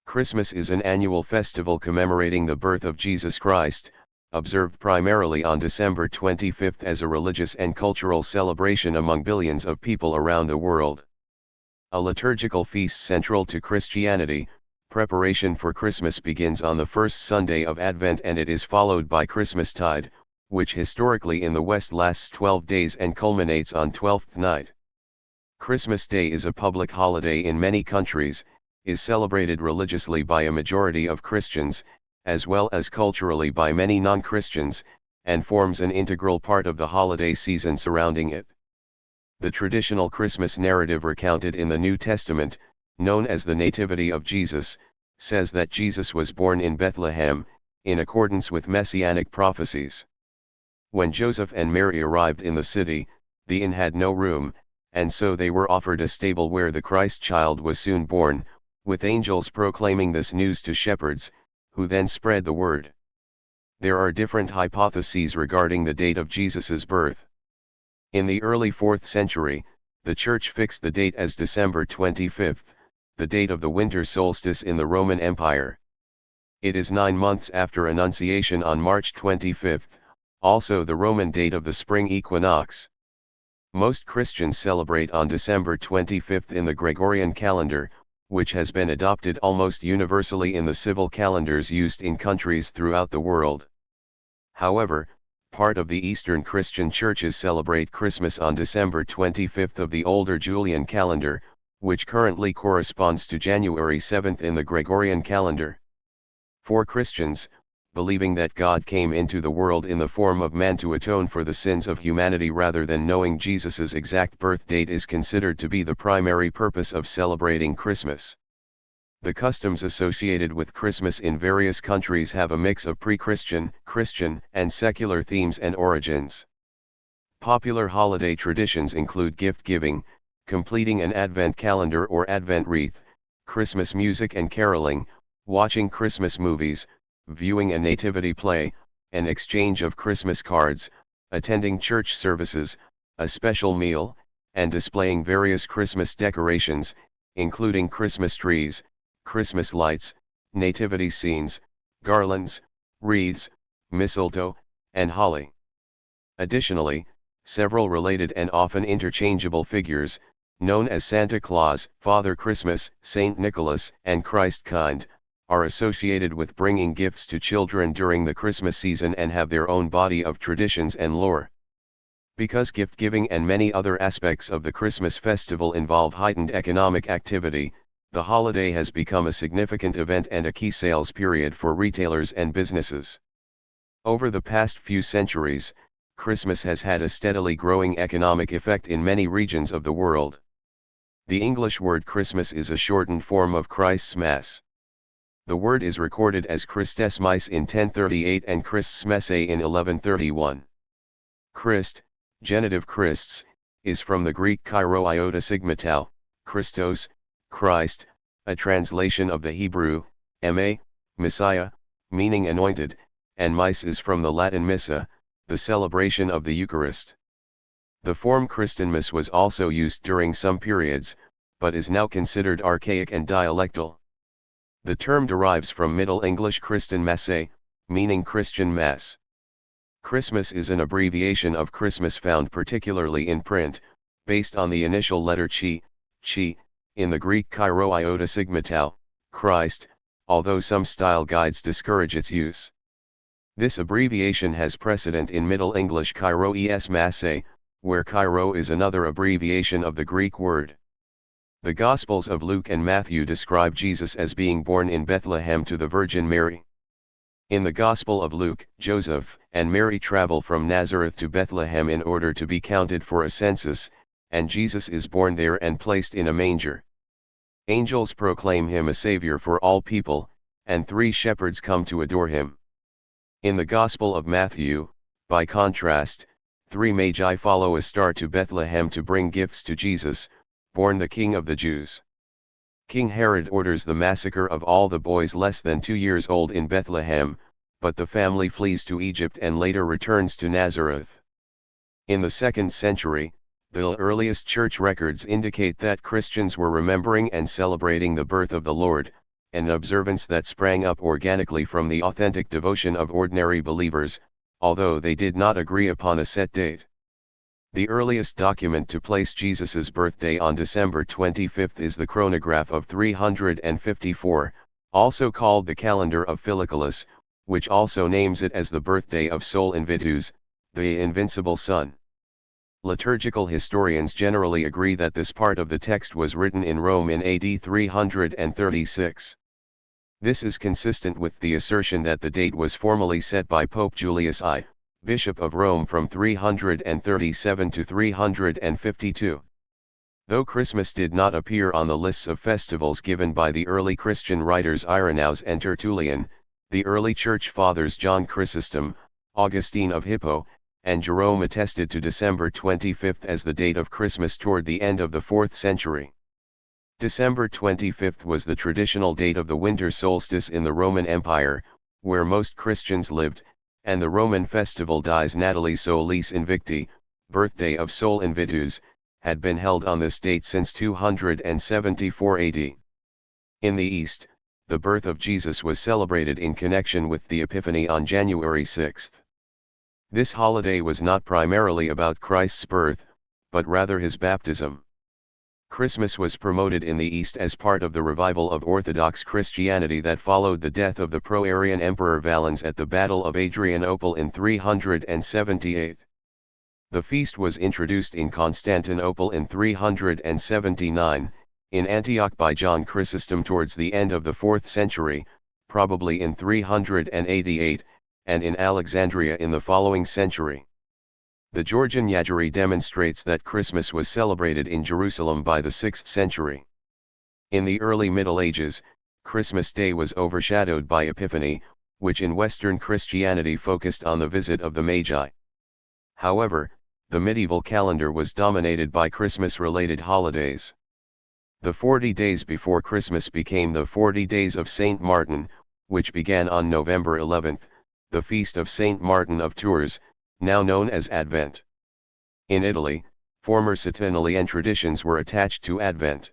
Christmas is an annual festival commemorating the birth of Jesus Christ, observed primarily on December 25 as a religious and cultural celebration among billions of people around the world. A liturgical feast central to Christianity, preparation for Christmas begins on the first Sunday of Advent and it is followed by Christmastide, which historically in the West lasts 12 days and culminates on Twelfth Night. Christmas Day is a public holiday in many countries, is celebrated religiously by a majority of Christians, as well as culturally by many non-Christians, and forms an integral part of the holiday season surrounding it. The traditional Christmas narrative recounted in the New Testament, known as the Nativity of Jesus, says that Jesus was born in Bethlehem, in accordance with messianic prophecies. When Joseph and Mary arrived in the city, the inn had no room, and so they were offered a stable where the Christ child was soon born, with angels proclaiming this news to shepherds, who then spread the word. There are different hypotheses regarding the date of Jesus' birth. In the early 4th century, the Church fixed the date as December 25, the date of the winter solstice in the Roman Empire. It is 9 months after Annunciation on March 25, also the Roman date of the spring equinox. Most Christians celebrate on December 25 in the Gregorian calendar, which has been adopted almost universally in the civil calendars used in countries throughout the world. However, part of the Eastern Christian churches celebrate Christmas on December 25 of the older Julian calendar, which currently corresponds to January 7 in the Gregorian calendar. For Christians, believing that God came into the world in the form of man to atone for the sins of humanity rather than knowing Jesus' exact birth date is considered to be the primary purpose of celebrating Christmas. The customs associated with Christmas in various countries have a mix of pre-Christian, Christian, and secular themes and origins. Popular holiday traditions include gift-giving, completing an Advent calendar or Advent wreath, Christmas music and caroling, watching Christmas movies, viewing a nativity play, an exchange of Christmas cards, attending church services, a special meal, and displaying various Christmas decorations, including Christmas trees, Christmas lights, nativity scenes, garlands, wreaths, mistletoe, and holly. Additionally, several related and often interchangeable figures, known as Santa Claus, Father Christmas, Saint Nicholas, and Christkind, are associated with bringing gifts to children during the Christmas season and have their own body of traditions and lore. Because gift-giving and many other aspects of the Christmas festival involve heightened economic activity, the holiday has become a significant event and a key sales period for retailers and businesses. Over the past few centuries, Christmas has had a steadily growing economic effect in many regions of the world. The English word Christmas is a shortened form of Christ's Mass. The word is recorded as Christes Mise in 1038 and Christ's Messe in 1131. Christ, genitive Christs, is from the Greek Chi-Rho iota sigma tau, Christos, Christ, a translation of the Hebrew, Messiah, meaning anointed, and mise is from the Latin missa, the celebration of the Eucharist. The form Christenmas was also used during some periods, but is now considered archaic and dialectal. The term derives from Middle English Christen Masse, meaning Christian Mass. Christmas is an abbreviation of Christmas found particularly in print, based on the initial letter chi, in the Greek Chi-Rho iota sigma tau, Christ, although some style guides discourage its use. This abbreviation has precedent in Middle English Chi-Rho es Masse, where Chi-Rho is another abbreviation of the Greek word. The Gospels of Luke and Matthew describe Jesus as being born in Bethlehem to the Virgin Mary. In the Gospel of Luke, Joseph and Mary travel from Nazareth to Bethlehem in order to be counted for a census, and Jesus is born there and placed in a manger. Angels proclaim him a savior for all people, and 3 shepherds come to adore him. In the Gospel of Matthew, by contrast, 3 magi follow a star to Bethlehem to bring gifts to Jesus, born the King of the Jews. King Herod orders the massacre of all the boys less than 2 years old in Bethlehem, but the family flees to Egypt and later returns to Nazareth. In the 2nd century, the earliest church records indicate that Christians were remembering and celebrating the birth of the Lord, an observance that sprang up organically from the authentic devotion of ordinary believers, although they did not agree upon a set date. The earliest document to place Jesus's birthday on December 25 is the chronograph of 354, also called the calendar of Philiculus, which also names it as the birthday of Sol Invitus, the invincible sun. Liturgical historians generally agree that this part of the text was written in Rome in AD 336. This is consistent with the assertion that the date was formally set by Pope Julius I, Bishop of Rome from 337 to 352. Though Christmas did not appear on the lists of festivals given by the early Christian writers Irenaeus and Tertullian, the early Church Fathers John Chrysostom, Augustine of Hippo, and Jerome attested to December 25 as the date of Christmas toward the end of the 4th century. December 25 was the traditional date of the winter solstice in the Roman Empire, where most Christians lived, and the Roman festival Dies Natalis Solis Invicti, birthday of Sol Invitus, had been held on this date since 274 AD. In the East, the birth of Jesus was celebrated in connection with the Epiphany on January 6. This holiday was not primarily about Christ's birth, but rather his baptism. Christmas was promoted in the East as part of the revival of Orthodox Christianity that followed the death of the pro-Arian Emperor Valens at the Battle of Adrianople in 378. The feast was introduced in Constantinople in 379, in Antioch by John Chrysostom towards the end of the 4th century, probably in 388, and in Alexandria in the following century. The Georgian Yagiri demonstrates that Christmas was celebrated in Jerusalem by the 6th century. In the early Middle Ages, Christmas Day was overshadowed by Epiphany, which in Western Christianity focused on the visit of the Magi. However, the medieval calendar was dominated by Christmas-related holidays. The 40 days before Christmas became the 40 days of Saint Martin, which began on November 11, the feast of Saint Martin of Tours, now known as Advent. In Italy, former Saturnalian traditions were attached to Advent.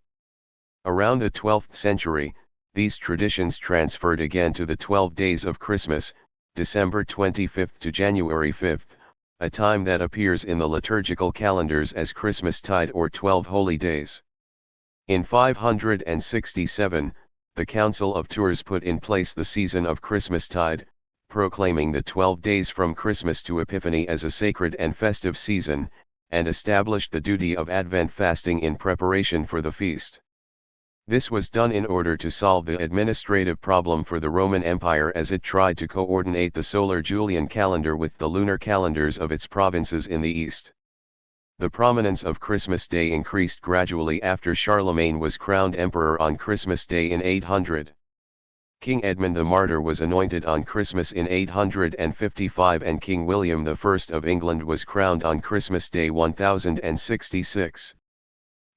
Around the 12th century, these traditions transferred again to the 12 days of Christmas, December 25 to January 5, a time that appears in the liturgical calendars as Christmastide or 12 Holy Days. In 567, the Council of Tours put in place the season of Christmastide, proclaiming the 12 days from Christmas to Epiphany as a sacred and festive season, and established the duty of Advent fasting in preparation for the feast. This was done in order to solve the administrative problem for the Roman Empire as it tried to coordinate the solar Julian calendar with the lunar calendars of its provinces in the east. The prominence of Christmas Day increased gradually after Charlemagne was crowned emperor on Christmas Day in 800. King Edmund the Martyr was anointed on Christmas in 855 and King William I of England was crowned on Christmas Day 1066.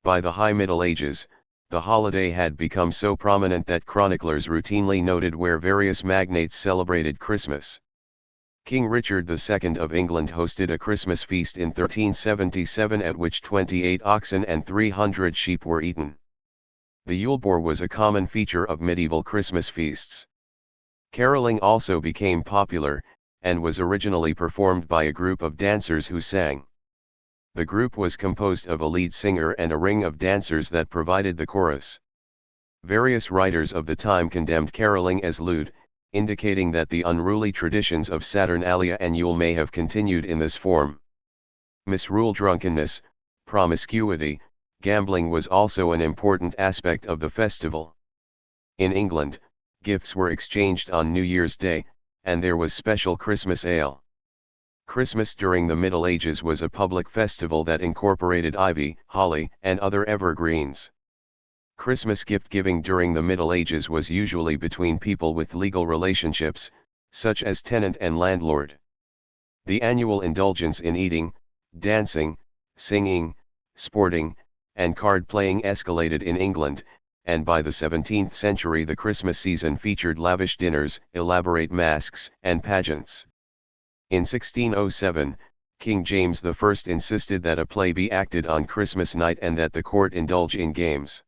By the High Middle Ages, the holiday had become so prominent that chroniclers routinely noted where various magnates celebrated Christmas. King Richard II of England hosted a Christmas feast in 1377 at which 28 oxen and 300 sheep were eaten. The Yule boar was a common feature of medieval Christmas feasts. Caroling also became popular, and was originally performed by a group of dancers who sang. The group was composed of a lead singer and a ring of dancers that provided the chorus. Various writers of the time condemned caroling as lewd, indicating that the unruly traditions of Saturnalia and Yule may have continued in this form. Misrule drunkenness, promiscuity, gambling was also an important aspect of the festival. In England, gifts were exchanged on New Year's Day, and there was special Christmas ale. Christmas during the Middle Ages was a public festival that incorporated ivy, holly, and other evergreens. Christmas gift-giving during the Middle Ages was usually between people with legal relationships, such as tenant and landlord. The annual indulgence in eating, dancing, singing, sporting, and card-playing escalated in England, and by the 17th century the Christmas season featured lavish dinners, elaborate masks, and pageants. In 1607, King James I insisted that a play be acted on Christmas night and that the court indulge in games.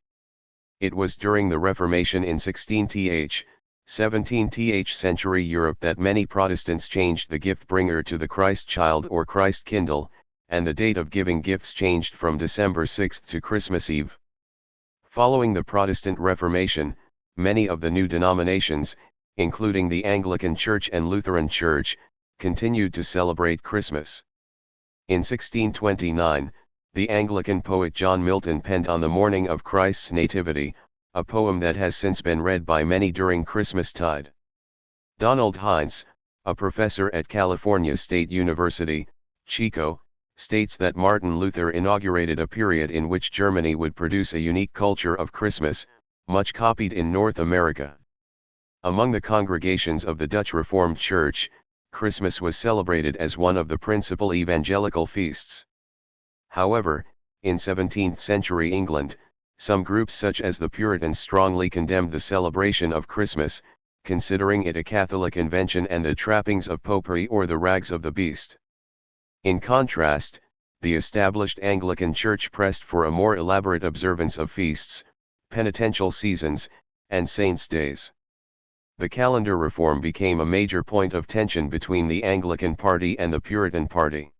It was during the Reformation in 16th, 17th century Europe that many Protestants changed the gift bringer to the Christ child or Christ kindle, and the date of giving gifts changed from December 6 to Christmas Eve. Following the Protestant Reformation, many of the new denominations, including the Anglican Church and Lutheran Church, continued to celebrate Christmas. In 1629, the Anglican poet John Milton penned On the Morning of Christ's Nativity, a poem that has since been read by many during Christmastide. Donald Heinz, a professor at California State University, Chico, states that Martin Luther inaugurated a period in which Germany would produce a unique culture of Christmas, much copied in North America. Among the congregations of the Dutch Reformed Church, Christmas was celebrated as one of the principal evangelical feasts. However, in 17th century England, some groups such as the Puritans strongly condemned the celebration of Christmas, considering it a Catholic invention and the trappings of popery or the rags of the beast. In contrast, the established Anglican Church pressed for a more elaborate observance of feasts, penitential seasons, and saints' days. The calendar reform became a major point of tension between the Anglican Party and the Puritan Party.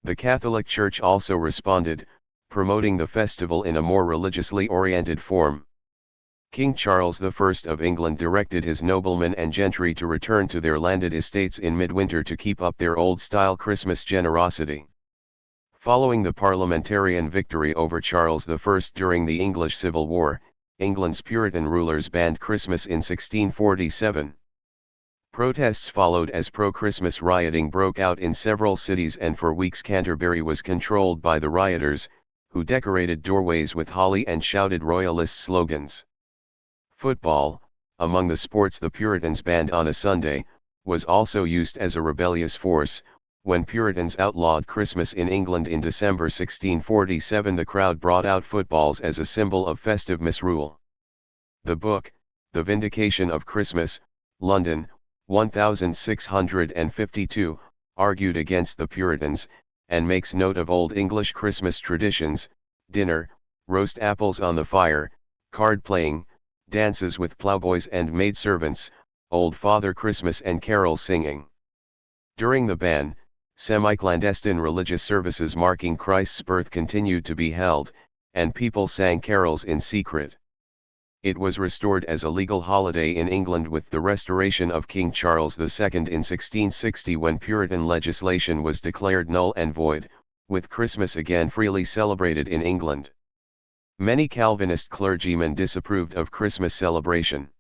The Catholic Church also responded, promoting the festival in a more religiously oriented form. King Charles I of England directed his noblemen and gentry to return to their landed estates in midwinter to keep up their old-style Christmas generosity. Following the parliamentarian victory over Charles I during the English Civil War, England's Puritan rulers banned Christmas in 1647. Protests followed as pro-Christmas rioting broke out in several cities, and for weeks Canterbury was controlled by the rioters, who decorated doorways with holly and shouted royalist slogans. Football, among the sports the Puritans banned on a Sunday, was also used as a rebellious force. When Puritans outlawed Christmas in England in December 1647, the crowd brought out footballs as a symbol of festive misrule. The book, The Vindication of Christmas, London, 1652, argued against the Puritans, and makes note of Old English Christmas traditions: dinner, roast apples on the fire, card playing, dances with ploughboys and maidservants, Old Father Christmas and carol singing. During the ban, semi-clandestine religious services marking Christ's birth continued to be held, and people sang carols in secret. It was restored as a legal holiday in England with the restoration of King Charles II in 1660, when Puritan legislation was declared null and void, with Christmas again freely celebrated in England. Many Calvinist clergymen disapproved of Christmas celebration.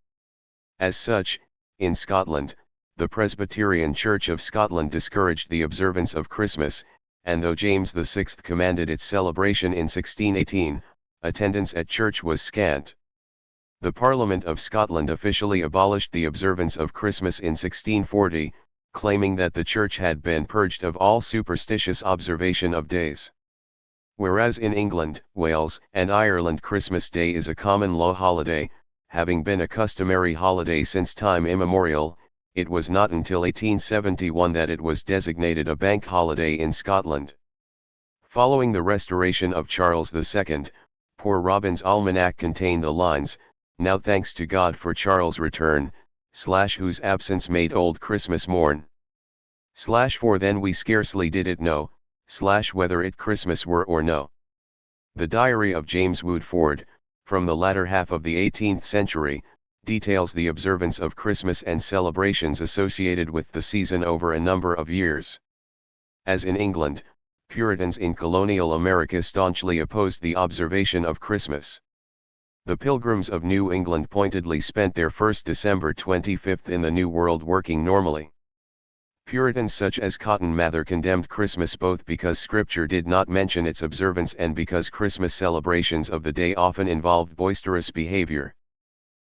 As such, in Scotland, the Presbyterian Church of Scotland discouraged the observance of Christmas, and though James VI commanded its celebration in 1618, attendance at church was scant. The Parliament of Scotland officially abolished the observance of Christmas in 1640, claiming that the Church had been purged of all superstitious observation of days. Whereas in England, Wales, and Ireland Christmas Day is a common law holiday, having been a customary holiday since time immemorial, it was not until 1871 that it was designated a bank holiday in Scotland. Following the restoration of Charles II, Poor Robin's Almanac contained the lines, "Now thanks to God for Charles' return, whose absence made old Christmas mourn. For then we scarcely did it know, whether it Christmas were or no." The diary of James Woodford, from the latter half of the 18th century, details the observance of Christmas and celebrations associated with the season over a number of years. As in England, Puritans in colonial America staunchly opposed the observation of Christmas. The Pilgrims of New England pointedly spent their first December 25 in the New World working normally. Puritans such as Cotton Mather condemned Christmas both because Scripture did not mention its observance and because Christmas celebrations of the day often involved boisterous behavior.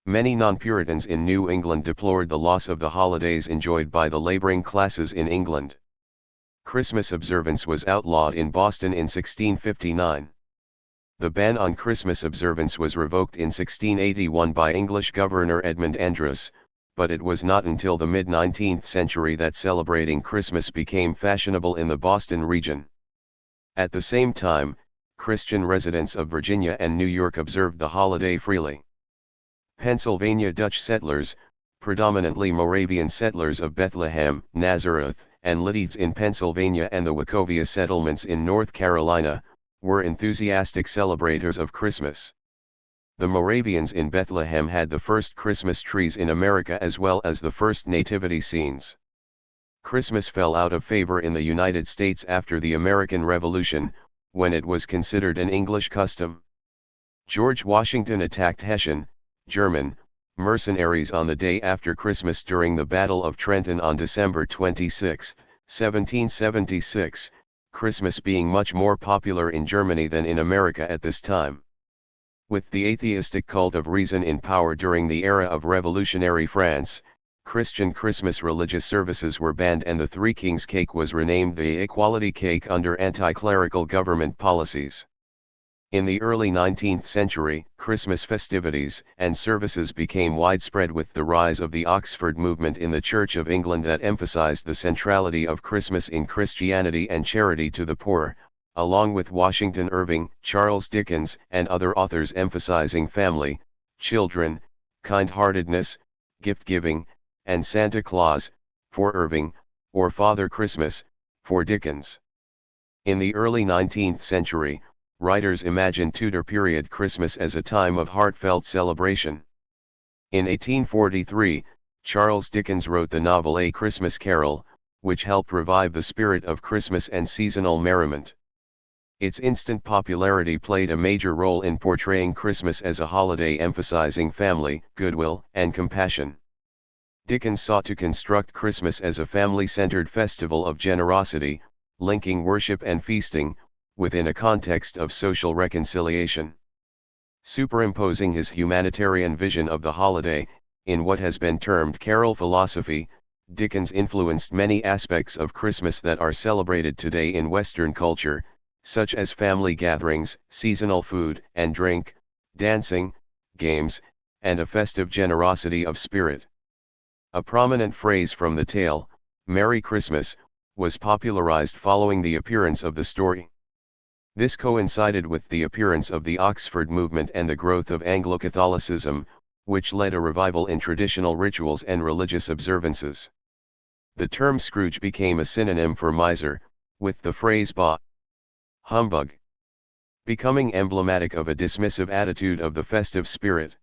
Many non-Puritans in New England deplored the loss of the holidays enjoyed by the laboring classes in England. Christmas observance was outlawed in Boston in 1659. The ban on Christmas observance was revoked in 1681 by English Governor Edmund Andros, but it was not until the mid-19th century that celebrating Christmas became fashionable in the Boston region. At the same time, Christian residents of Virginia and New York observed the holiday freely. Pennsylvania Dutch settlers, predominantly Moravian settlers of Bethlehem, Nazareth, and Leeds in Pennsylvania and the Wachovia settlements in North Carolina, were enthusiastic celebrators of Christmas. The Moravians in Bethlehem had the first Christmas trees in America as well as the first nativity scenes. Christmas fell out of favor in the United States after the American Revolution, when it was considered an English custom. George Washington attacked Hessian, German, mercenaries on the day after Christmas during the Battle of Trenton on December 26, 1776, Christmas being much more popular in Germany than in America at this time. With the atheistic cult of reason in power during the era of revolutionary France, Christian Christmas religious services were banned and the Three Kings cake was renamed the Equality Cake under anti-clerical government policies. In the early 19th century, Christmas festivities and services became widespread with the rise of the Oxford movement in the Church of England that emphasized the centrality of Christmas in Christianity and charity to the poor, along with Washington Irving, Charles Dickens, and other authors emphasizing family, children, kind-heartedness, gift-giving, and Santa Claus, for Irving, or Father Christmas, for Dickens. In the early 19th century, writers imagined Tudor period Christmas as a time of heartfelt celebration. In 1843, Charles Dickens wrote the novel A Christmas Carol, which helped revive the spirit of Christmas and seasonal merriment. Its instant popularity played a major role in portraying Christmas as a holiday emphasizing family, goodwill, and compassion. Dickens sought to construct Christmas as a family-centered festival of generosity, linking worship and feasting, within a context of social reconciliation. Superimposing his humanitarian vision of the holiday, in what has been termed carol philosophy, Dickens influenced many aspects of Christmas that are celebrated today in Western culture, such as family gatherings, seasonal food and drink, dancing, games, and a festive generosity of spirit. A prominent phrase from the tale, "Merry Christmas," was popularized following the appearance of the story. This coincided with the appearance of the Oxford movement and the growth of Anglo-Catholicism, which led a revival in traditional rituals and religious observances. The term Scrooge became a synonym for miser, with the phrase "bah humbug" becoming emblematic of a dismissive attitude of the festive spirit.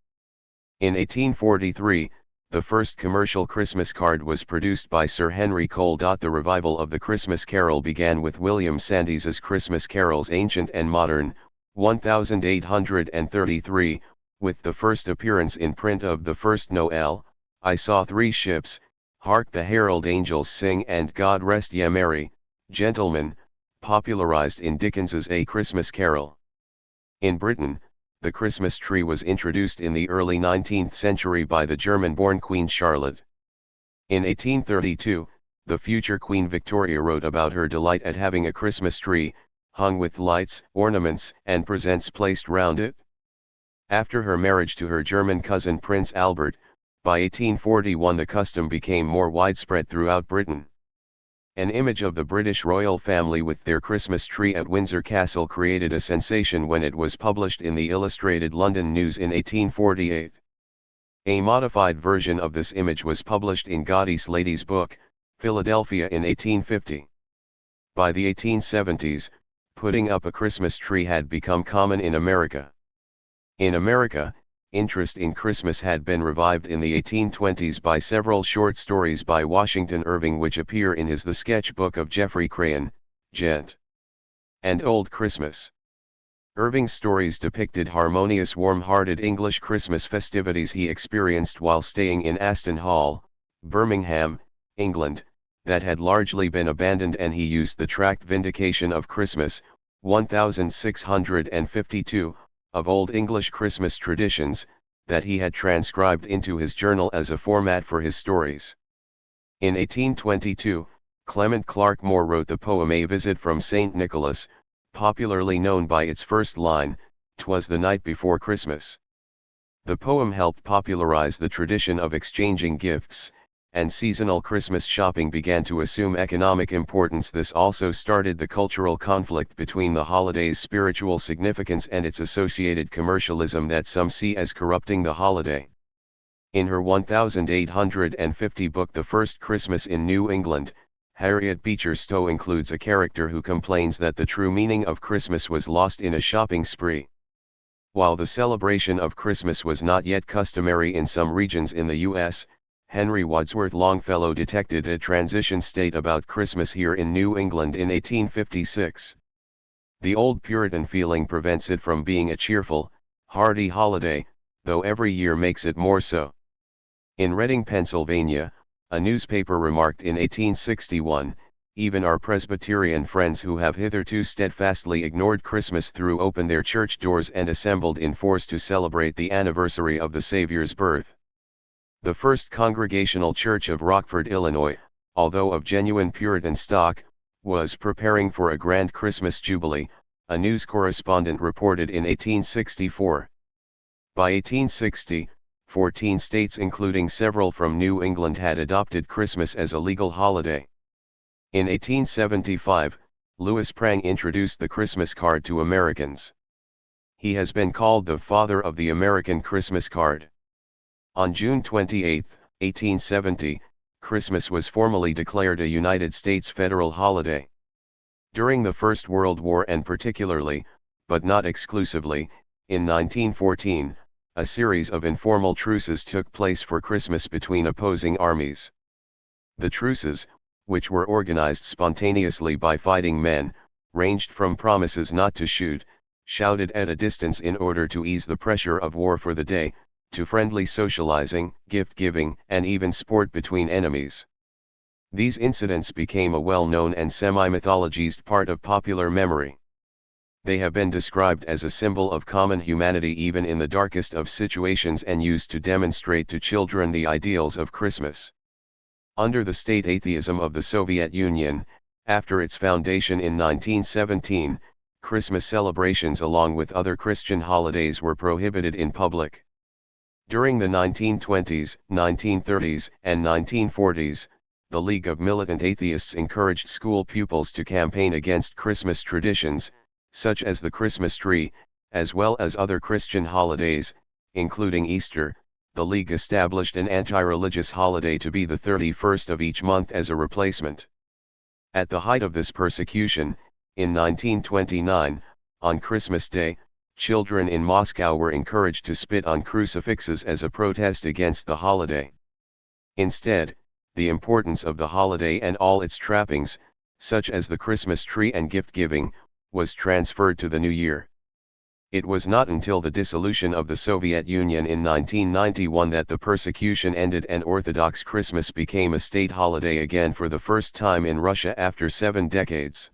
In 1843, the first commercial Christmas card was produced by Sir Henry Cole. The revival of the Christmas Carol began with William Sandys's Christmas Carols Ancient and Modern, 1833, with the first appearance in print of the first Noel, I Saw Three Ships, Hark the Herald Angels Sing and God Rest Ye Merry, Gentlemen, popularized in Dickens's A Christmas Carol. In Britain, the Christmas tree was introduced in the early 19th century by the German-born Queen Charlotte. In 1832, the future Queen Victoria wrote about her delight at having a Christmas tree, hung with lights, ornaments, and presents placed round it. After her marriage to her German cousin Prince Albert, by 1841 the custom became more widespread throughout Britain. An image of the British royal family with their Christmas tree at Windsor Castle created a sensation when it was published in the Illustrated London News in 1848. A modified version of this image was published in Godey's Lady's Book, Philadelphia in 1850. By the 1870s, putting up a Christmas tree had become common in America. In America, interest in Christmas had been revived in the 1820s by several short stories by Washington Irving which appear in his The Sketchbook of Geoffrey Crayon, Gent. and Old Christmas. Irving's stories depicted harmonious warm-hearted English Christmas festivities he experienced while staying in Aston Hall, Birmingham, England, that had largely been abandoned, and he used the tract Vindication of Christmas, 1652, of Old English Christmas traditions, that he had transcribed into his journal as a format for his stories. In 1822, Clement Clarke Moore wrote the poem A Visit from St. Nicholas, popularly known by its first line, "'Twas the night before Christmas." The poem helped popularize the tradition of exchanging gifts, and seasonal Christmas shopping began to assume economic importance. This also started the cultural conflict between the holiday's spiritual significance and its associated commercialism that some see as corrupting the holiday. In her 1850 book The First Christmas in New England, Harriet Beecher Stowe includes a character who complains that the true meaning of Christmas was lost in a shopping spree. While the celebration of Christmas was not yet customary in some regions in the U.S., Henry Wadsworth Longfellow detected a transition state about Christmas here in New England in 1856. The old Puritan feeling prevents it from being a cheerful, hearty holiday, though every year makes it more so. In Reading, Pennsylvania, a newspaper remarked in 1861, "Even our Presbyterian friends who have hitherto steadfastly ignored Christmas threw open their church doors and assembled in force to celebrate the anniversary of the Savior's birth." The First Congregational Church of Rockford, Illinois, although of genuine Puritan stock, was preparing for a grand Christmas jubilee, a news correspondent reported in 1864. By 1860, 14 states including several from New England had adopted Christmas as a legal holiday. In 1875, Louis Prang introduced the Christmas card to Americans. He has been called the father of the American Christmas card. On June 28, 1870, Christmas was formally declared a United States federal holiday. During the First World War and particularly, but not exclusively, in 1914, a series of informal truces took place for Christmas between opposing armies. The truces, which were organized spontaneously by fighting men, ranged from promises not to shoot, shouted at a distance in order to ease the pressure of war for the day, to friendly socializing, gift-giving, and even sport between enemies. These incidents became a well-known and semi-mythologized part of popular memory. They have been described as a symbol of common humanity even in the darkest of situations and used to demonstrate to children the ideals of Christmas. Under the state atheism of the Soviet Union, after its foundation in 1917, Christmas celebrations along with other Christian holidays were prohibited in public. During the 1920s, 1930s, and 1940s, the League of Militant Atheists encouraged school pupils to campaign against Christmas traditions, such as the Christmas tree, as well as other Christian holidays, including Easter. The League established an anti-religious holiday to be the 31st of each month as a replacement. At the height of this persecution, in 1929, on Christmas Day, children in Moscow were encouraged to spit on crucifixes as a protest against the holiday. Instead, the importance of the holiday and all its trappings, such as the Christmas tree and gift-giving, was transferred to the new year. It was not until the dissolution of the Soviet Union in 1991 that the persecution ended and Orthodox Christmas became a state holiday again for the first time in Russia after 7 decades.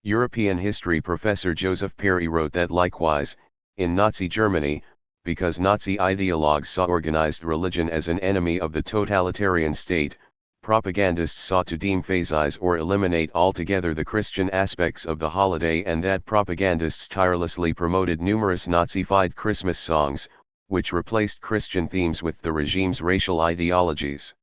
European history professor Joseph Perry wrote that likewise, in Nazi Germany, because Nazi ideologues saw organized religion as an enemy of the totalitarian state, propagandists sought to deemphasize or eliminate altogether the Christian aspects of the holiday, and that propagandists tirelessly promoted numerous Nazified Christmas songs, which replaced Christian themes with the regime's racial ideologies.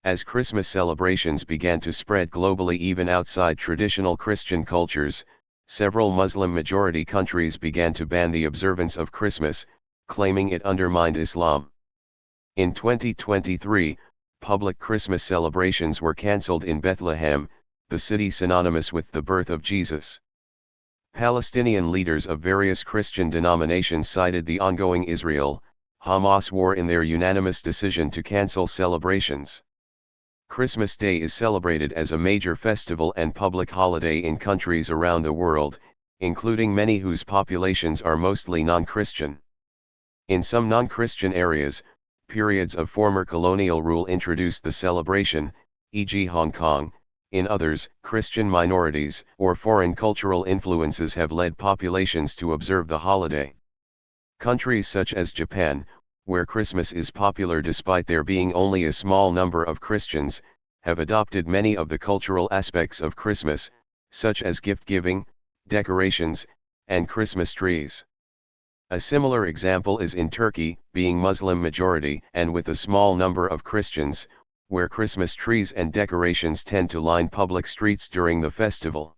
As Christmas celebrations began to spread globally even outside traditional Christian cultures, several Muslim-majority countries began to ban the observance of Christmas, claiming it undermined Islam. In 2023, public Christmas celebrations were cancelled in Bethlehem, the city synonymous with the birth of Jesus. Palestinian leaders of various Christian denominations cited the ongoing Israel-Hamas war in their unanimous decision to cancel celebrations. Christmas Day is celebrated as a major festival and public holiday in countries around the world, including many whose populations are mostly non-Christian. In some non-Christian areas, periods of former colonial rule introduced the celebration, e.g. Hong Kong. In others, Christian minorities or foreign cultural influences have led populations to observe the holiday. Countries such as Japan, where Christmas is popular despite there being only a small number of Christians, have adopted many of the cultural aspects of Christmas, such as gift-giving, decorations, and Christmas trees. A similar example is in Turkey, being Muslim majority and with a small number of Christians, where Christmas trees and decorations tend to line public streets during the festival.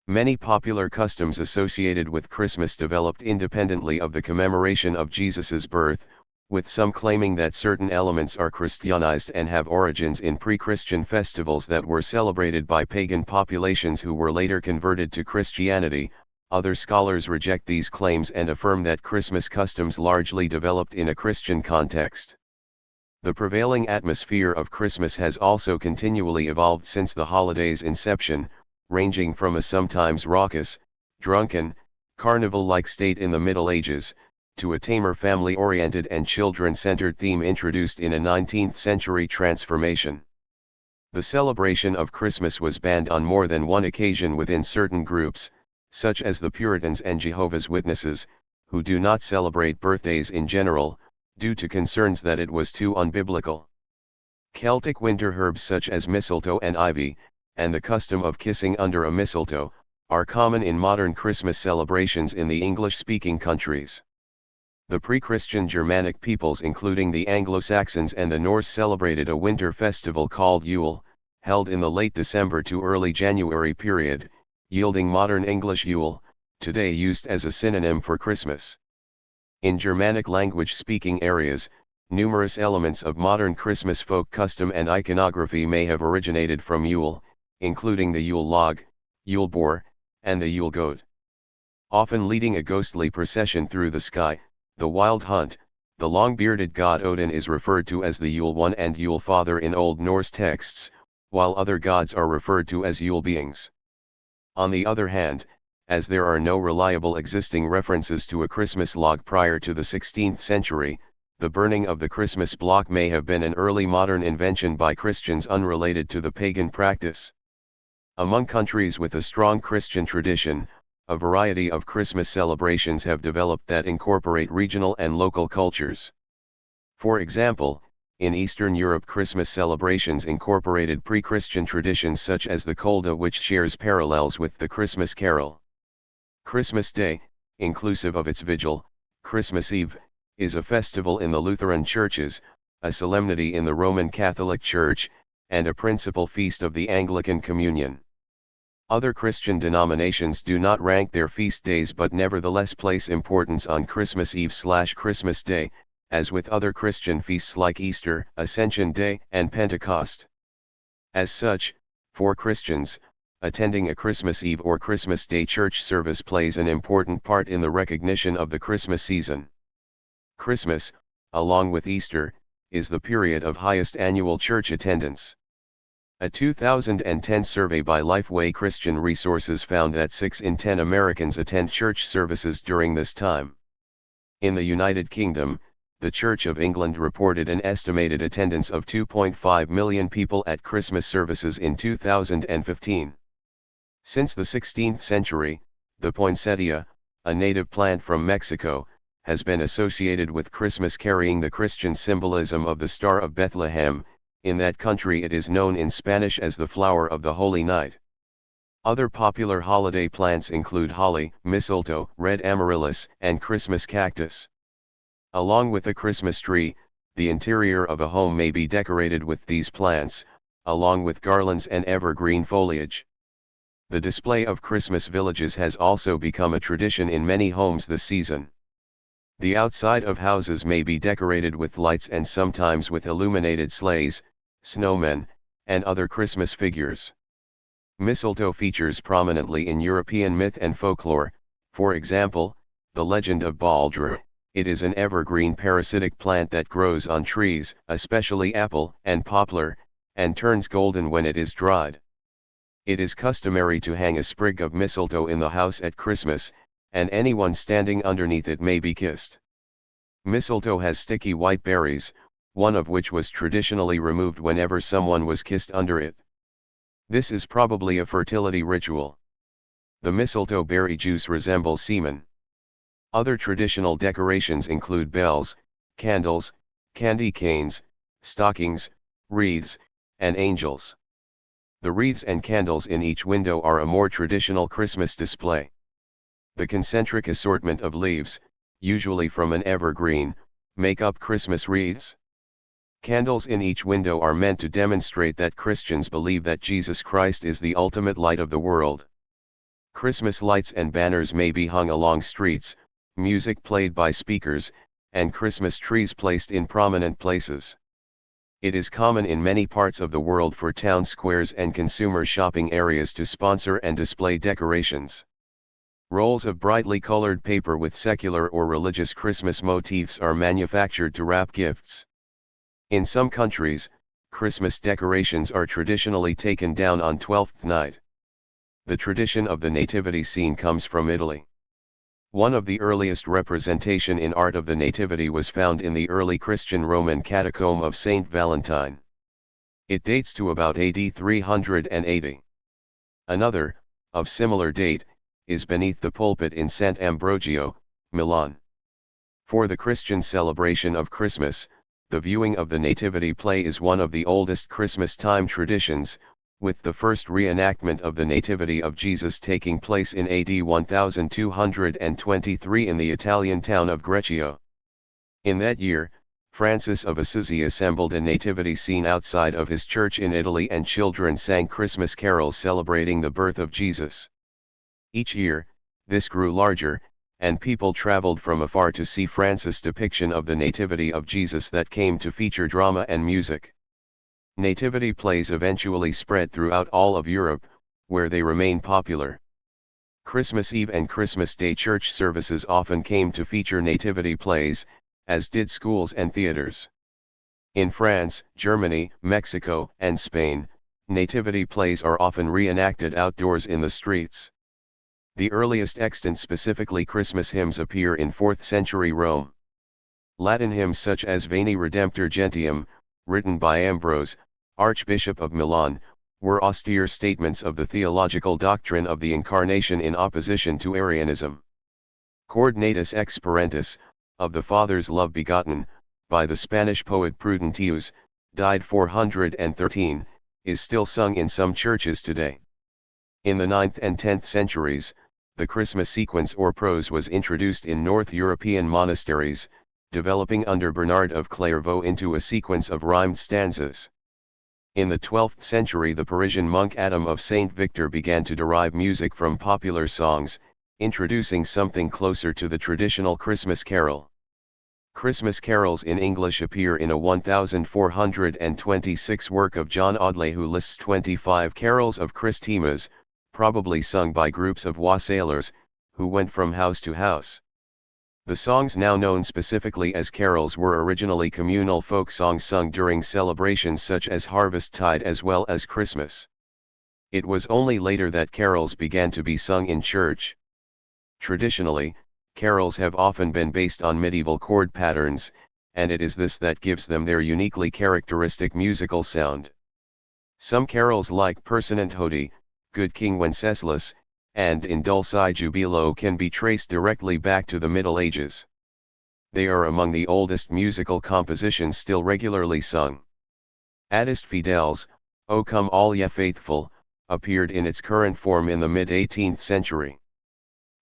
Many popular customs associated with Christmas developed independently of the commemoration of Jesus' birth, with some claiming that certain elements are Christianized and have origins in pre-Christian festivals that were celebrated by pagan populations who were later converted to Christianity. Other scholars reject these claims and affirm that Christmas customs largely developed in a Christian context. The prevailing atmosphere of Christmas has also continually evolved since the holiday's inception, ranging from a sometimes raucous, drunken, carnival-like state in the Middle Ages, to a tamer family-oriented and children-centered theme introduced in a 19th-century transformation. The celebration of Christmas was banned on more than one occasion within certain groups, such as the Puritans and Jehovah's Witnesses, who do not celebrate birthdays in general, due to concerns that it was too unbiblical. Celtic winter herbs such as mistletoe and ivy, and the custom of kissing under a mistletoe, are common in modern Christmas celebrations in the English-speaking countries. The pre-Christian Germanic peoples including the Anglo-Saxons and the Norse celebrated a winter festival called Yule, held in the late December to early January period, yielding modern English Yule, today used as a synonym for Christmas. In Germanic language-speaking areas, numerous elements of modern Christmas folk custom and iconography may have originated from Yule, including the Yule log, Yule boar, and the Yule goat. Often leading a ghostly procession through the sky, the wild hunt, the long-bearded god Odin is referred to as the Yule One and Yule Father in Old Norse texts, while other gods are referred to as Yule beings. On the other hand, as there are no reliable existing references to a Christmas log prior to the 16th century, the burning of the Christmas block may have been an early modern invention by Christians unrelated to the pagan practice. Among countries with a strong Christian tradition, a variety of Christmas celebrations have developed that incorporate regional and local cultures. For example, in Eastern Europe Christmas celebrations incorporated pre-Christian traditions such as the Kolda, which shares parallels with the Christmas carol. Christmas Day, inclusive of its vigil, Christmas Eve, is a festival in the Lutheran churches, a solemnity in the Roman Catholic Church, and a principal feast of the Anglican Communion. Other Christian denominations do not rank their feast days but nevertheless place importance on Christmas Eve/Christmas Day, as with other Christian feasts like Easter, Ascension Day, and Pentecost. As such, for Christians, attending a Christmas Eve or Christmas Day church service plays an important part in the recognition of the Christmas season. Christmas, along with Easter, is the period of highest annual church attendance. A 2010 survey by Lifeway Christian Resources found that 6 in 10 Americans attend church services during this time. In the United Kingdom, the Church of England reported an estimated attendance of 2.5 million people at Christmas services in 2015. Since the 16th century, the poinsettia, a native plant from Mexico, has been associated with Christmas, carrying the Christian symbolism of the Star of Bethlehem. In that country it is known in Spanish as the flower of the Holy Night. Other popular holiday plants include holly, mistletoe, red amaryllis, and Christmas cactus. Along with a Christmas tree, the interior of a home may be decorated with these plants, along with garlands and evergreen foliage. The display of Christmas villages has also become a tradition in many homes this season. The outside of houses may be decorated with lights and sometimes with illuminated sleighs, snowmen, and other Christmas figures. Mistletoe features prominently in European myth and folklore, for example, the legend of Baldur. It is an evergreen parasitic plant that grows on trees, especially apple and poplar, and turns golden when it is dried. It is customary to hang a sprig of mistletoe in the house at Christmas, and anyone standing underneath it may be kissed. Mistletoe has sticky white berries, one of which was traditionally removed whenever someone was kissed under it. This is probably a fertility ritual. The mistletoe berry juice resembles semen. Other traditional decorations include bells, candles, candy canes, stockings, wreaths, and angels. The wreaths and candles in each window are a more traditional Christmas display. The concentric assortment of leaves, usually from an evergreen, make up Christmas wreaths. Candles in each window are meant to demonstrate that Christians believe that Jesus Christ is the ultimate light of the world. Christmas lights and banners may be hung along streets, music played by speakers, and Christmas trees placed in prominent places. It is common in many parts of the world for town squares and consumer shopping areas to sponsor and display decorations. Rolls of brightly colored paper with secular or religious Christmas motifs are manufactured to wrap gifts. In some countries, Christmas decorations are traditionally taken down on Twelfth Night. The tradition of the nativity scene comes from Italy. One of the earliest representation in art of the nativity was found in the early Christian Roman catacomb of Saint Valentine. It dates to about AD 380. Another, of similar date, is beneath the pulpit in Sant Ambrogio, Milan. For the Christian celebration of Christmas, the viewing of the Nativity play is one of the oldest Christmas time traditions, with the first reenactment of the Nativity of Jesus taking place in AD 1223 in the Italian town of Greccio. In that year, Francis of Assisi assembled a nativity scene outside of his church in Italy, and children sang Christmas carols celebrating the birth of Jesus. Each year, this grew larger, and people traveled from afar to see Francis' depiction of the Nativity of Jesus that came to feature drama and music. Nativity plays eventually spread throughout all of Europe, where they remain popular. Christmas Eve and Christmas Day church services often came to feature nativity plays, as did schools and theaters. In France, Germany, Mexico, and Spain, nativity plays are often reenacted outdoors in the streets. The earliest extant specifically Christmas hymns appear in 4th century Rome. Latin hymns such as Veni Redemptor Gentium, written by Ambrose, Archbishop of Milan, were austere statements of the theological doctrine of the Incarnation in opposition to Arianism. Corde Natus ex parentis, of the Father's love begotten, by the Spanish poet Prudentius, died 413, is still sung in some churches today. In the 9th and 10th centuries, the Christmas sequence or prose was introduced in North European monasteries, developing under Bernard of Clairvaux into a sequence of rhymed stanzas. In the 12th century the Parisian monk Adam of Saint Victor began to derive music from popular songs, introducing something closer to the traditional Christmas carol. Christmas carols in English appear in a 1426 work of John Audley, who lists 25 carols of Christmas, probably sung by groups of wassailers, who went from house to house. The songs now known specifically as carols were originally communal folk songs sung during celebrations such as Harvest Tide as well as Christmas. It was only later that carols began to be sung in church. Traditionally, carols have often been based on medieval chord patterns, and it is this that gives them their uniquely characteristic musical sound. Some carols like Personant Hodie, Good King Wenceslas, and In Dulci Jubilo can be traced directly back to the Middle Ages. They are among the oldest musical compositions still regularly sung. Adest Fideles, O Come All Ye Faithful, appeared in its current form in the mid-18th century.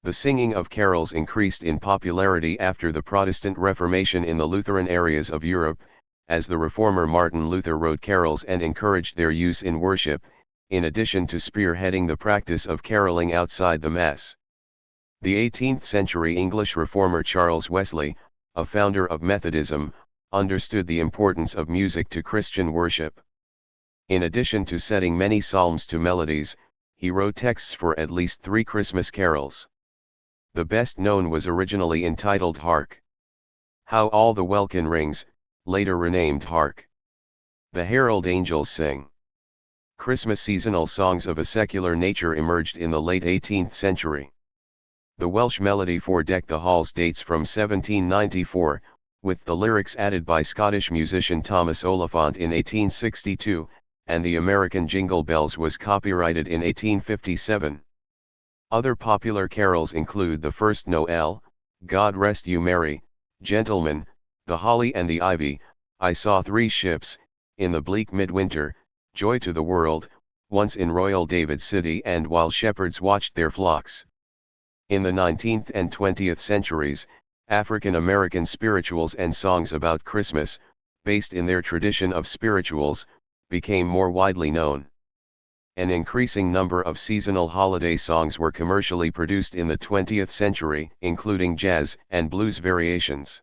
The singing of carols increased in popularity after the Protestant Reformation in the Lutheran areas of Europe, as the reformer Martin Luther wrote carols and encouraged their use in worship, in addition to spearheading the practice of caroling outside the Mass. The 18th century English reformer Charles Wesley, a founder of Methodism, understood the importance of music to Christian worship. In addition to setting many psalms to melodies, he wrote texts for at least 3 Christmas carols. The best known was originally entitled Hark! How All the Welkin Rings, later renamed Hark! The Herald Angels Sing. Christmas seasonal songs of a secular nature emerged in the late 18th century. The Welsh melody for Deck the Halls dates from 1794, with the lyrics added by Scottish musician Thomas Oliphant in 1862, and the American Jingle Bells was copyrighted in 1857. Other popular carols include The First Noel, God Rest You Merry, Gentlemen, The Holly and the Ivy, I Saw 3 Ships, In the Bleak Midwinter, Joy to the World, Once in Royal David City, and While Shepherds Watched Their Flocks. In the 19th and 20th centuries, African American spirituals and songs about Christmas, based in their tradition of spirituals, became more widely known. An increasing number of seasonal holiday songs were commercially produced in the 20th century, including jazz and blues variations.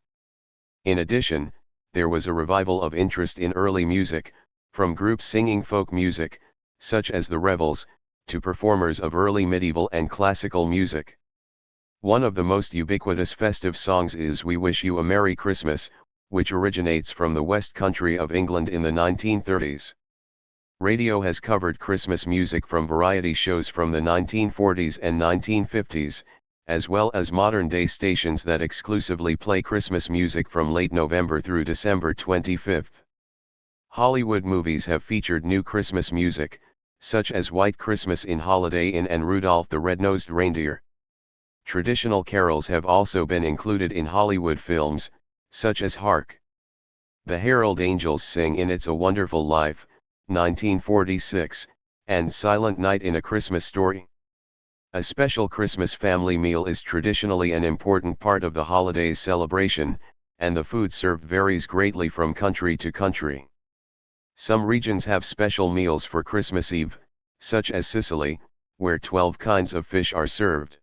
In addition, there was a revival of interest in early music, from groups singing folk music, such as the Revels, to performers of early medieval and classical music. One of the most ubiquitous festive songs is We Wish You a Merry Christmas, which originates from the West Country of England in the 1930s. Radio has covered Christmas music from variety shows from the 1940s and 1950s, as well as modern-day stations that exclusively play Christmas music from late November through December 25. Hollywood movies have featured new Christmas music, such as White Christmas in Holiday Inn and Rudolph the Red-Nosed Reindeer. Traditional carols have also been included in Hollywood films, such as Hark! The Herald Angels Sing in It's a Wonderful Life, 1946, and Silent Night in A Christmas Story. A special Christmas family meal is traditionally an important part of the holiday's celebration, and the food served varies greatly from country to country. Some regions have special meals for Christmas Eve, such as Sicily, where 12 kinds of fish are served.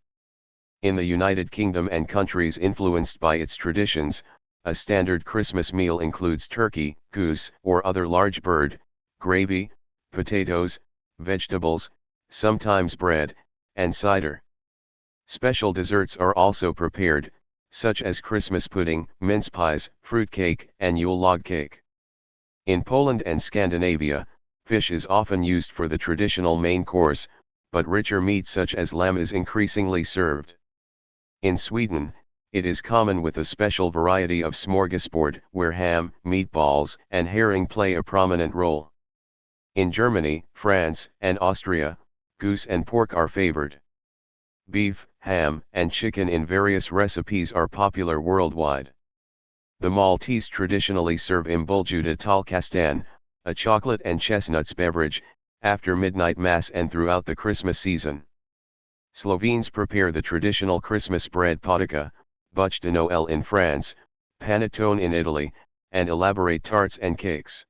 In the United Kingdom and countries influenced by its traditions, a standard Christmas meal includes turkey, goose, or other large bird, gravy, potatoes, vegetables, sometimes bread, and cider. Special desserts are also prepared, such as Christmas pudding, mince pies, fruitcake, and Yule log cake. In Poland and Scandinavia, fish is often used for the traditional main course, but richer meat such as lamb is increasingly served. In Sweden, it is common with a special variety of smorgasbord, where ham, meatballs, and herring play a prominent role. In Germany, France, and Austria, goose and pork are favored. Beef, ham, and chicken in various recipes are popular worldwide. The Maltese traditionally serve imbulgute talkastan, a chocolate and chestnuts beverage, after midnight mass and throughout the Christmas season. Slovenes prepare the traditional Christmas bread potica, bûche de Noël in France, panettone in Italy, and elaborate tarts and cakes.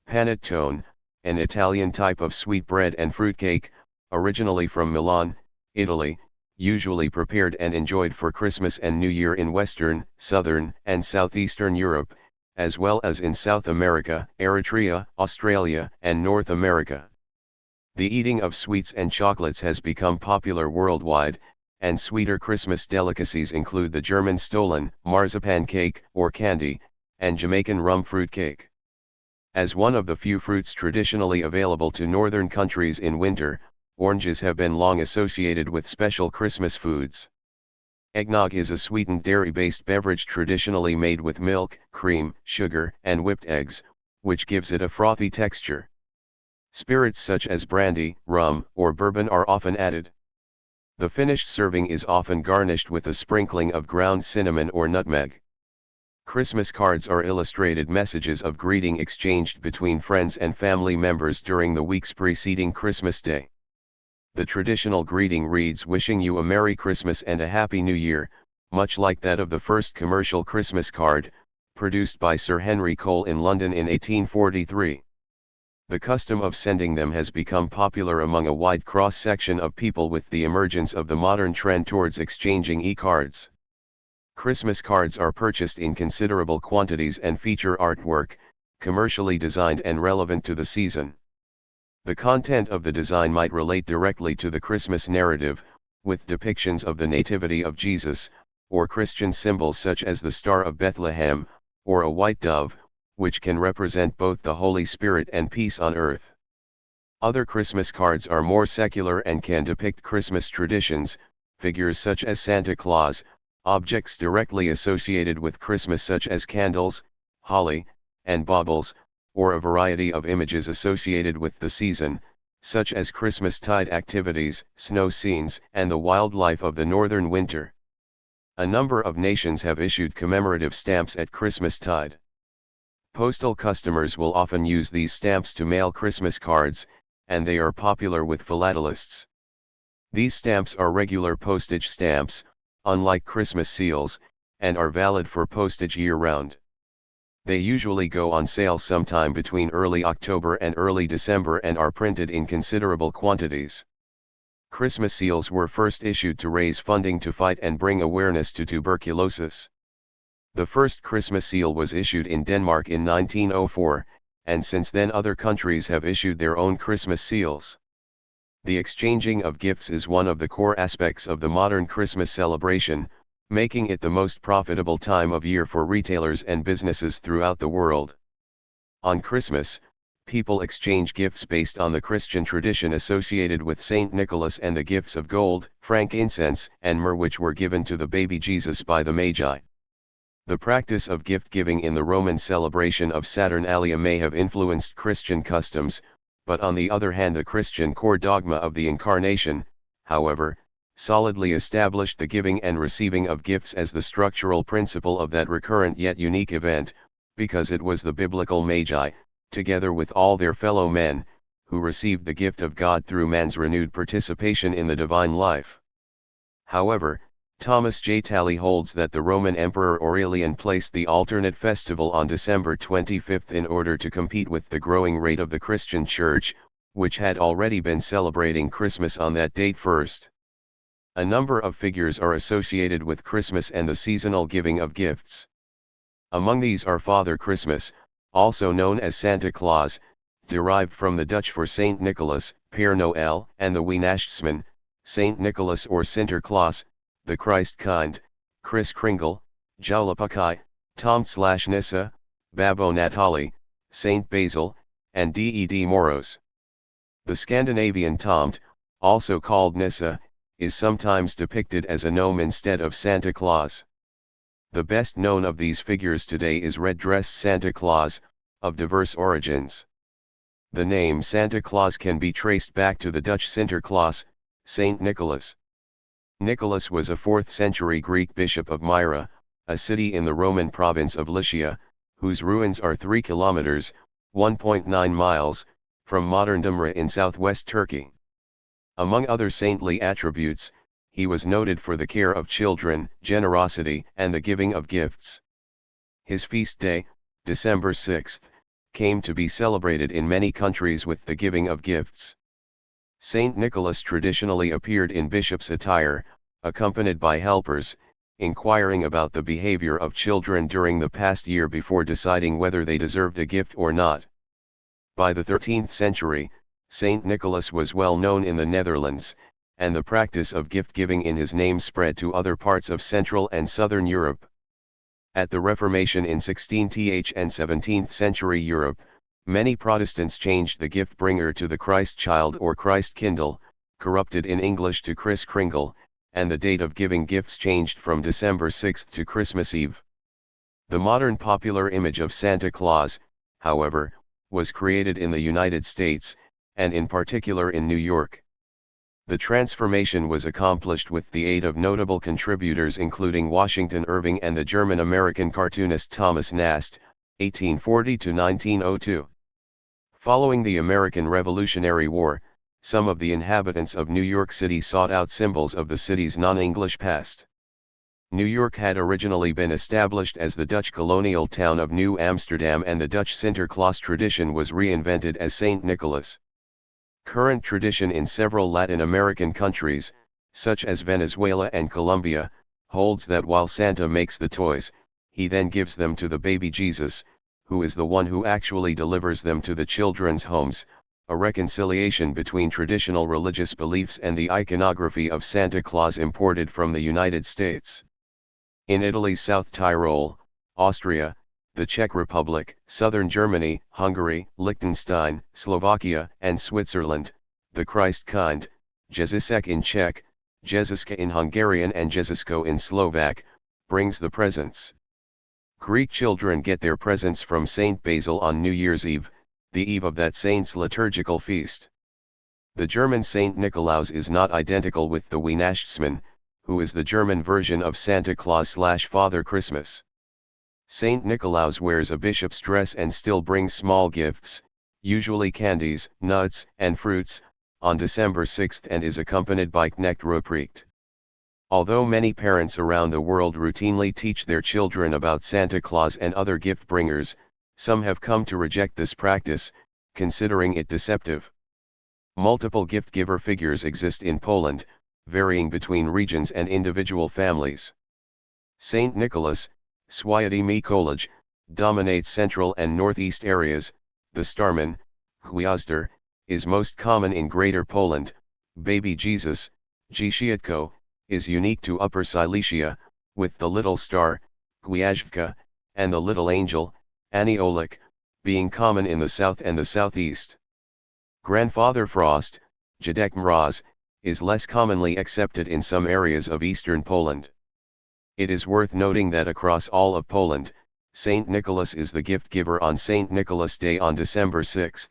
Panettone, an Italian type of sweet bread and fruitcake, originally from Milan, Italy, usually prepared and enjoyed for Christmas and New Year in Western, Southern, and Southeastern Europe, as well as in South America, Eritrea, Australia, and North America. The eating of sweets and chocolates has become popular worldwide, and sweeter Christmas delicacies include the German Stollen, marzipan cake, or candy, and Jamaican rum fruit cake. As one of the few fruits traditionally available to northern countries in winter, oranges have been long associated with special Christmas foods. Eggnog is a sweetened dairy-based beverage traditionally made with milk, cream, sugar, and whipped eggs, which gives it a frothy texture. Spirits such as brandy, rum, or bourbon are often added. The finished serving is often garnished with a sprinkling of ground cinnamon or nutmeg. Christmas cards are illustrated messages of greeting exchanged between friends and family members during the weeks preceding Christmas Day. The traditional greeting reads "Wishing you a Merry Christmas and a Happy New Year," much like that of the first commercial Christmas card, produced by Sir Henry Cole in London in 1843. The custom of sending them has become popular among a wide cross-section of people with the emergence of the modern trend towards exchanging e-cards. Christmas cards are purchased in considerable quantities and feature artwork, commercially designed and relevant to the season. The content of the design might relate directly to the Christmas narrative, with depictions of the Nativity of Jesus, or Christian symbols such as the Star of Bethlehem, or a white dove, which can represent both the Holy Spirit and peace on earth. Other Christmas cards are more secular and can depict Christmas traditions, figures such as Santa Claus, objects directly associated with Christmas such as candles, holly, and baubles, or a variety of images associated with the season, such as Christmas-tide activities, snow scenes, and the wildlife of the northern winter. A number of nations have issued commemorative stamps at Christmas-tide. Postal customers will often use these stamps to mail Christmas cards, and they are popular with philatelists. These stamps are regular postage stamps, unlike Christmas seals, and are valid for postage year-round. They usually go on sale sometime between early October and early December and are printed in considerable quantities. Christmas seals were first issued to raise funding to fight and bring awareness to tuberculosis. The first Christmas seal was issued in Denmark in 1904, and since then other countries have issued their own Christmas seals. The exchanging of gifts is one of the core aspects of the modern Christmas celebration, making it the most profitable time of year for retailers and businesses throughout the world. On Christmas, people exchange gifts based on the Christian tradition associated with Saint Nicholas and the gifts of gold, frankincense, and myrrh which were given to the baby Jesus by the Magi. The practice of gift-giving in the Roman celebration of Saturnalia may have influenced Christian customs, but on the other hand the Christian core dogma of the Incarnation, however, solidly established the giving and receiving of gifts as the structural principle of that recurrent yet unique event, because it was the biblical Magi, together with all their fellow men, who received the gift of God through man's renewed participation in the divine life. However, Thomas J. Talley holds that the Roman Emperor Aurelian placed the alternate festival on December 25 in order to compete with the growing rate of the Christian Church, which had already been celebrating Christmas on that date first. A number of figures are associated with Christmas and the seasonal giving of gifts. Among these are Father Christmas, also known as Santa Claus, derived from the Dutch for Saint Nicholas, Père Noël, and the Weihnachtsman, Saint Nicholas or Sinterklaas, the Christ kind, Kris Kringle, Joulapukkai, Tom/Nissa, Babbo Natali, Saint Basil, and Ded Moros. The Scandinavian Tomt, also called Nissa, is sometimes depicted as a gnome instead of Santa Claus. The best known of these figures today is red-dressed Santa Claus, of diverse origins. The name Santa Claus can be traced back to the Dutch Sinterklaas, Saint Nicholas. Nicholas was a 4th century Greek bishop of Myra, a city in the Roman province of Lycia, whose ruins are 3 kilometers, 1.9 miles, from modern Dumra in southwest Turkey. Among other saintly attributes, he was noted for the care of children, generosity, and the giving of gifts. His feast day, December 6, came to be celebrated in many countries with the giving of gifts. Saint Nicholas traditionally appeared in bishop's attire, accompanied by helpers, inquiring about the behavior of children during the past year before deciding whether they deserved a gift or not. By the 13th century, Saint Nicholas was well known in the Netherlands, and the practice of gift-giving in his name spread to other parts of Central and Southern Europe. At the Reformation in 16th and 17th century Europe, many Protestants changed the gift-bringer to the Christ child or Christ kindle, corrupted in English to Kris Kringle, and the date of giving gifts changed from December 6 to Christmas Eve. The modern popular image of Santa Claus, however, was created in the United States, and in particular in New York. The transformation was accomplished with the aid of notable contributors including Washington Irving and the German-American cartoonist Thomas Nast, 1840 to 1902. Following the American Revolutionary War, some of the inhabitants of New York City sought out symbols of the city's non-English past. New York had originally been established as the Dutch colonial town of New Amsterdam, and the Dutch Sinterklaas tradition was reinvented as Saint Nicholas. Current tradition in several Latin American countries, such as Venezuela and Colombia, holds that while Santa makes the toys, he then gives them to the baby Jesus, who is the one who actually delivers them to the children's homes, a reconciliation between traditional religious beliefs and the iconography of Santa Claus imported from the United States. In Italy's South Tyrol, Austria, the Czech Republic, southern Germany, Hungary, Liechtenstein, Slovakia, and Switzerland, the Christ kind, Ježíšek in Czech, Ježiška in Hungarian and Ježiško in Slovak, brings the presents. Greek children get their presents from Saint Basil on New Year's Eve, the eve of that saint's liturgical feast. The German Saint Nikolaus is not identical with the Weihnachtsmann, who is the German version of Santa Claus/Father Christmas. Saint Nikolaus wears a bishop's dress and still brings small gifts, usually candies, nuts, and fruits, on December 6 and is accompanied by Knecht Ruprecht. Although many parents around the world routinely teach their children about Santa Claus and other gift bringers, some have come to reject this practice, considering it deceptive. Multiple gift-giver figures exist in Poland, varying between regions and individual families. Saint Nicholas, Święty Mikołaj, dominates central and northeast areas. The starman, Gwiazdor, is most common in Greater Poland. Baby Jesus, Dzieciątko, is unique to Upper Silesia, with the little star, Gwiazdka, and the little angel, Aniolik, being common in the south and the southeast. Grandfather Frost, Dziadek Mróz, is less commonly accepted in some areas of eastern Poland. It is worth noting that across all of Poland, Saint Nicholas is the gift giver on Saint Nicholas Day on December 6.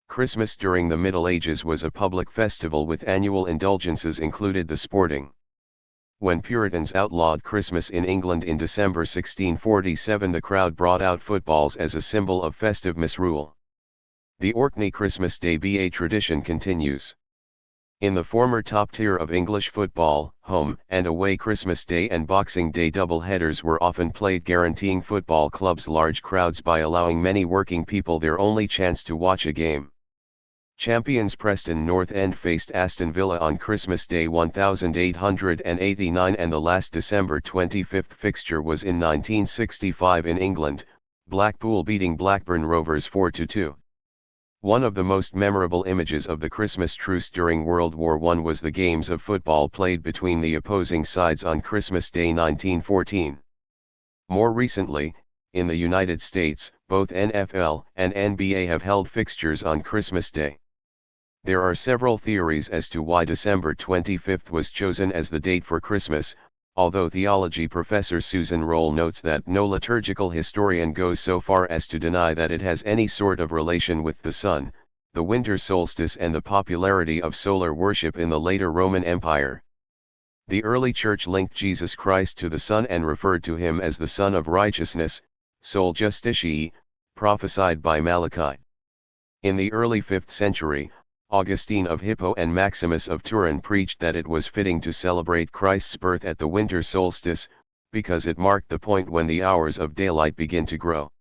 Christmas during the Middle Ages was a public festival with annual indulgences included the sporting. When Puritans outlawed Christmas in England in December 1647, the crowd brought out footballs as a symbol of festive misrule. The Orkney Christmas Day BA tradition continues. In the former top tier of English football, home and away Christmas Day and Boxing Day double-headers were often played, guaranteeing football clubs large crowds by allowing many working people their only chance to watch a game. Champions Preston North End faced Aston Villa on Christmas Day 1889, and the last December 25 fixture was in 1965 in England, Blackpool beating Blackburn Rovers 4-2. One of the most memorable images of the Christmas truce during World War I was the games of football played between the opposing sides on Christmas Day 1914. More recently, in the United States, both NFL and NBA have held fixtures on Christmas Day. There are several theories as to why December 25 was chosen as the date for Christmas, although theology professor Susan Roll notes that no liturgical historian goes so far as to deny that it has any sort of relation with the sun, the winter solstice, and the popularity of solar worship in the later Roman Empire. The early church linked Jesus Christ to the sun and referred to him as the Son of Righteousness, Sol Justicii, prophesied by Malachi. In the early 5th century, Augustine of Hippo and Maximus of Turin preached that it was fitting to celebrate Christ's birth at the winter solstice, because it marked the point when the hours of daylight begin to grow.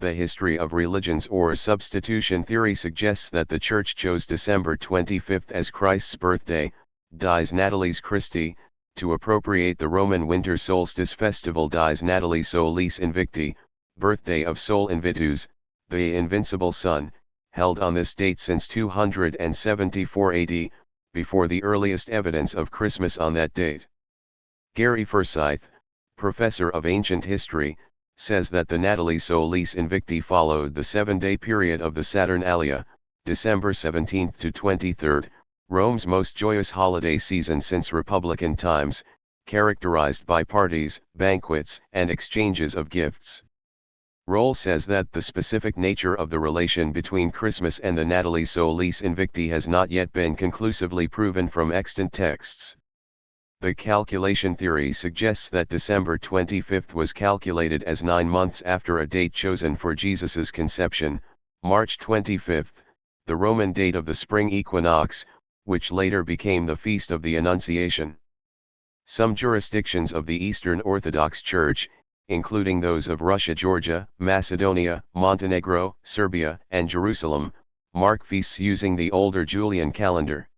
The history of religions or substitution theory suggests that the Church chose December 25 as Christ's birthday, Dies Natalis Christi, to appropriate the Roman winter solstice festival Dies Natalis Solis Invicti, birthday of Sol Invitus, the invincible sun, held on this date since 274 AD, before the earliest evidence of Christmas on that date. Gary Forsyth, professor of ancient history, says that the Natalis Solis Invicti followed the 7-day period of the Saturnalia, December 17 to 23, Rome's most joyous holiday season since Republican times, characterized by parties, banquets, and exchanges of gifts. Roll says that the specific nature of the relation between Christmas and the Natalis Solis Invicti has not yet been conclusively proven from extant texts. The calculation theory suggests that December 25 was calculated as 9 months after a date chosen for Jesus's conception, March 25, the Roman date of the spring equinox, which later became the Feast of the Annunciation. Some jurisdictions of the Eastern Orthodox Church, including those of Russia, Georgia, Macedonia, Montenegro, Serbia, and Jerusalem, mark feasts using the older Julian calendar.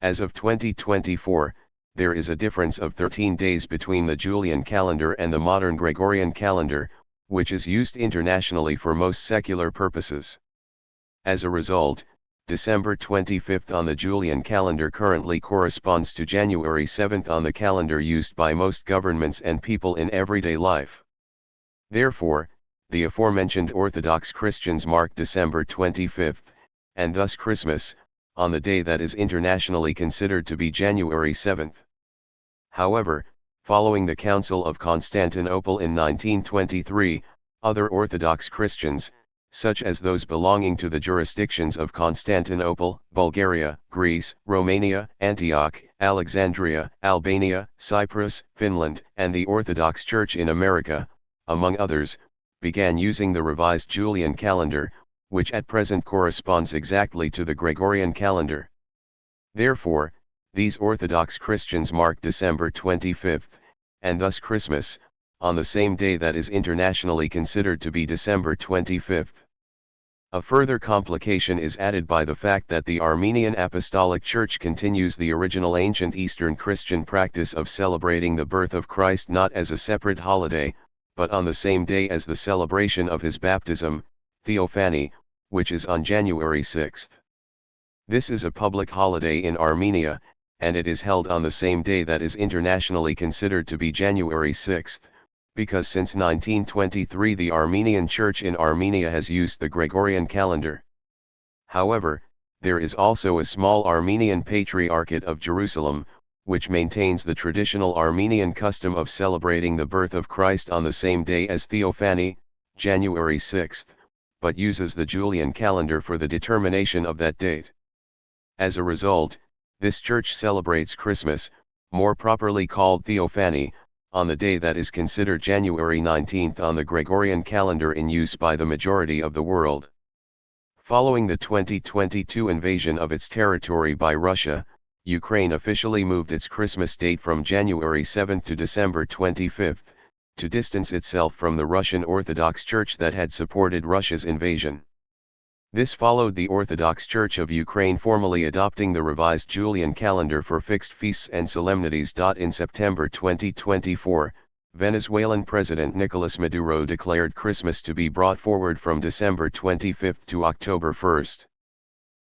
As of 2024, there is a difference of 13 days between the Julian calendar and the modern Gregorian calendar, which is used internationally for most secular purposes. As a result, December 25 on the Julian calendar currently corresponds to January 7 on the calendar used by most governments and people in everyday life. Therefore, the aforementioned Orthodox Christians mark December 25, and thus Christmas, on the day that is internationally considered to be January 7. However, following the Council of Constantinople in 1923, other Orthodox Christians, such as those belonging to the jurisdictions of Constantinople, Bulgaria, Greece, Romania, Antioch, Alexandria, Albania, Cyprus, Finland, and the Orthodox Church in America, among others, began using the revised Julian calendar, which at present corresponds exactly to the Gregorian calendar. Therefore, These Orthodox Christians mark December 25th, and thus Christmas, on the same day that is internationally considered to be December 25th. A further complication is added by the fact that the Armenian Apostolic Church continues the original ancient Eastern Christian practice of celebrating the birth of Christ not as a separate holiday, but on the same day as the celebration of his baptism, Theophany, which is on January 6th. This is a public holiday in Armenia, and it is held on the same day that is internationally considered to be January 6th, because since 1923 the Armenian Church in Armenia has used the Gregorian calendar. However, there is also a small Armenian Patriarchate of Jerusalem, which maintains the traditional Armenian custom of celebrating the birth of Christ on the same day as Theophany, January 6th, but uses the Julian calendar for the determination of that date. As a result, this church celebrates Christmas, more properly called Theophany, on the day that is considered January 19th on the Gregorian calendar in use by the majority of the world. Following the 2022 invasion of its territory by Russia, Ukraine officially moved its Christmas date from January 7th to December 25th, to distance itself from the Russian Orthodox Church that had supported Russia's invasion. This followed the Orthodox Church of Ukraine formally adopting the revised Julian calendar for fixed feasts and solemnities. In September 2024, Venezuelan President Nicolas Maduro declared Christmas to be brought forward from December 25th to October 1st.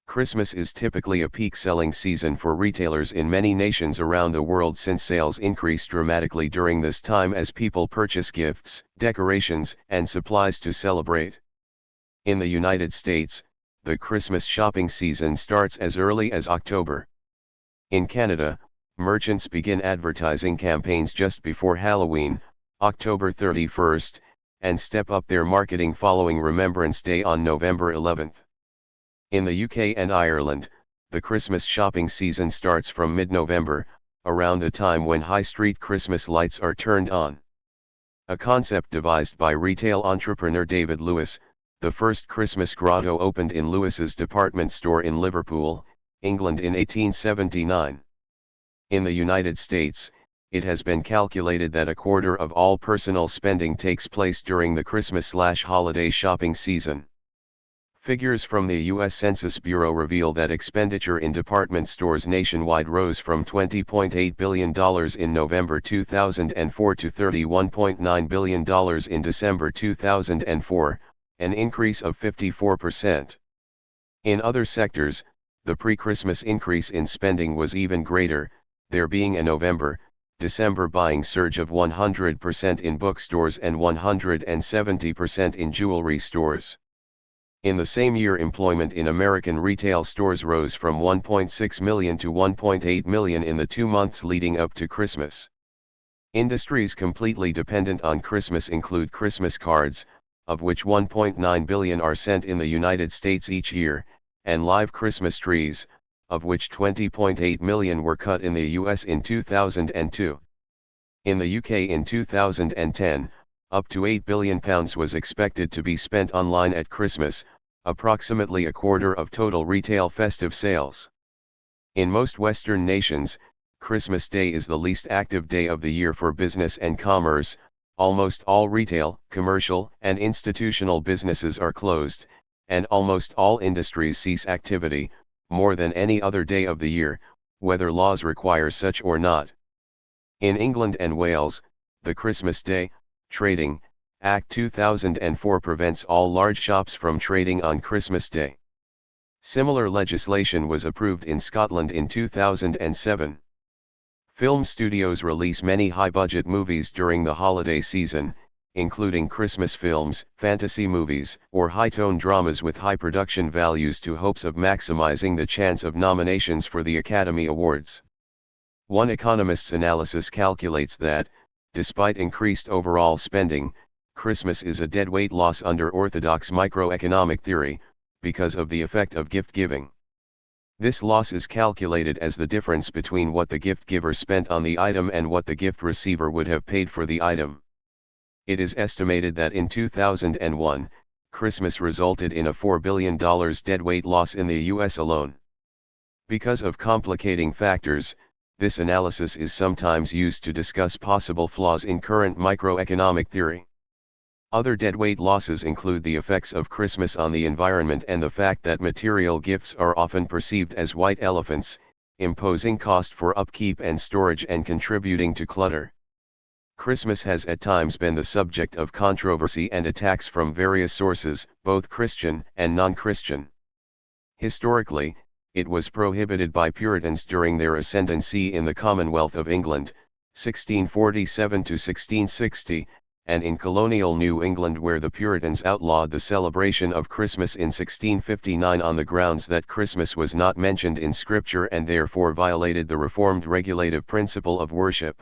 Christmas is typically a peak selling season for retailers in many nations around the world since sales increase dramatically during this time as people purchase gifts, decorations, and supplies to celebrate. In the United States, the Christmas shopping season starts as early as October. In Canada, merchants begin advertising campaigns just before Halloween, October 31st, and step up their marketing following Remembrance Day on November 11th. In the UK and Ireland, the Christmas shopping season starts from mid-November, around the time when high street Christmas lights are turned on. A concept devised by retail entrepreneur David Lewis, the first Christmas grotto opened in Lewis's department store in Liverpool, England in 1879. In the United States, it has been calculated that a quarter of all personal spending takes place during the Christmas/holiday shopping season. Figures from the U.S. Census Bureau reveal that expenditure in department stores nationwide rose from $20.8 billion in November 2004 to $31.9 billion in December 2004, an increase of 54%. In other sectors, the pre-Christmas increase in spending was even greater, there being a November-December buying surge of 100% in bookstores and 170% in jewelry stores. In the same year, employment in American retail stores rose from 1.6 million to 1.8 million in the 2 months leading up to Christmas. Industries completely dependent on Christmas include Christmas cards, of which 1.9 billion are sent in the United States each year, and live Christmas trees, of which 20.8 million were cut in the US in 2002. In the UK in 2010, up to £8 billion was expected to be spent online at Christmas, approximately a quarter of total retail festive sales. In most Western nations, Christmas Day is the least active day of the year for business and commerce. Almost all retail, commercial, and institutional businesses are closed, and almost all industries cease activity, more than any other day of the year, whether laws require such or not. In England and Wales, the Christmas Day Trading Act 2004 prevents all large shops from trading on Christmas Day. Similar legislation was approved in Scotland in 2007. Film studios release many high-budget movies during the holiday season, including Christmas films, fantasy movies, or high-tone dramas with high production values to hopes of maximizing the chance of nominations for the Academy Awards. One economist's analysis calculates that, despite increased overall spending, Christmas is a deadweight loss under orthodox microeconomic theory, because of the effect of gift-giving. This loss is calculated as the difference between what the gift giver spent on the item and what the gift receiver would have paid for the item. It is estimated that in 2001, Christmas resulted in a $4 billion deadweight loss in the US alone. Because of complicating factors, this analysis is sometimes used to discuss possible flaws in current microeconomic theory. Other deadweight losses include the effects of Christmas on the environment and the fact that material gifts are often perceived as white elephants, imposing cost for upkeep and storage and contributing to clutter. Christmas has at times been the subject of controversy and attacks from various sources, both Christian and non-Christian. Historically, it was prohibited by Puritans during their ascendancy in the Commonwealth of England, 1647 to 1660, and in colonial New England where the Puritans outlawed the celebration of Christmas in 1659 on the grounds that Christmas was not mentioned in Scripture and therefore violated the Reformed regulative principle of worship.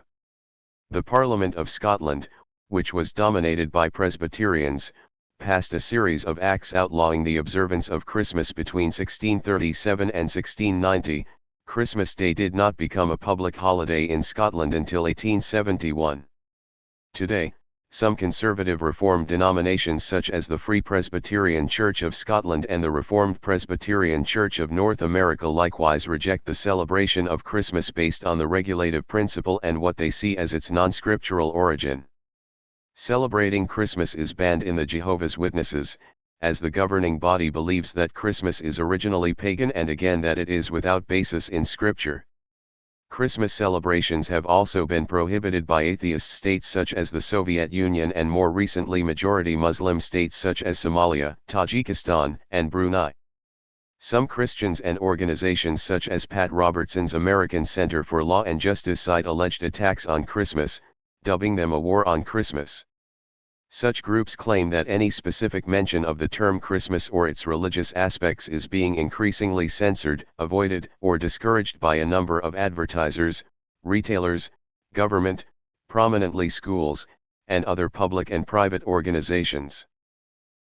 The Parliament of Scotland, which was dominated by Presbyterians, passed a series of acts outlawing the observance of Christmas between 1637 and 1690. Christmas Day did not become a public holiday in Scotland until 1871. Today, some conservative Reformed denominations such as the Free Presbyterian Church of Scotland and the Reformed Presbyterian Church of North America likewise reject the celebration of Christmas based on the regulative principle and what they see as its non-scriptural origin. Celebrating Christmas is banned in the Jehovah's Witnesses, as the governing body believes that Christmas is originally pagan and again that it is without basis in Scripture. Christmas celebrations have also been prohibited by atheist states such as the Soviet Union and more recently majority Muslim states such as Somalia, Tajikistan, and Brunei. Some Christians and organizations such as Pat Robertson's American Center for Law and Justice cite alleged attacks on Christmas, dubbing them a war on Christmas. Such groups claim that any specific mention of the term Christmas or its religious aspects is being increasingly censored, avoided, or discouraged by a number of advertisers, retailers, government, prominently schools, and other public and private organizations.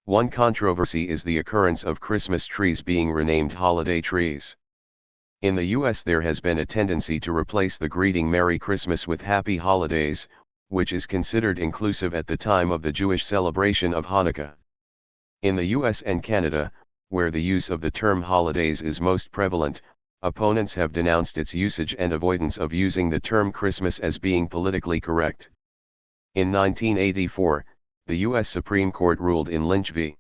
One controversy is the occurrence of Christmas trees being renamed holiday trees. In the US there has been a tendency to replace the greeting Merry Christmas with Happy Holidays, which is considered inclusive at the time of the Jewish celebration of Hanukkah. In the US and Canada, where the use of the term holidays is most prevalent, opponents have denounced its usage and avoidance of using the term Christmas as being politically correct. In 1984, the US Supreme Court ruled in Lynch v.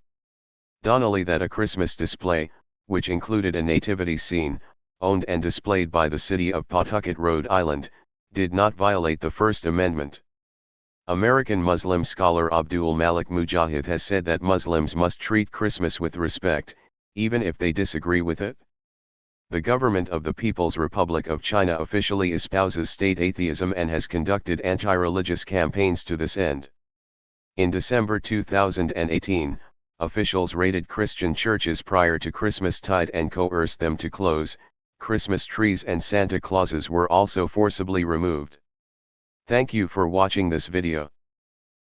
Donnelly that a Christmas display, which included a nativity scene, owned and displayed by the city of Pawtucket, Rhode Island, did not violate the First Amendment. American Muslim scholar Abdul Malik Mujahid has said that Muslims must treat Christmas with respect, even if they disagree with it. The government of the People's Republic of China officially espouses state atheism and has conducted anti-religious campaigns to this end. In December 2018, officials raided Christian churches prior to Christmastide and coerced them to close. Christmas trees and Santa Clauses were also forcibly removed. Thank you for watching this video.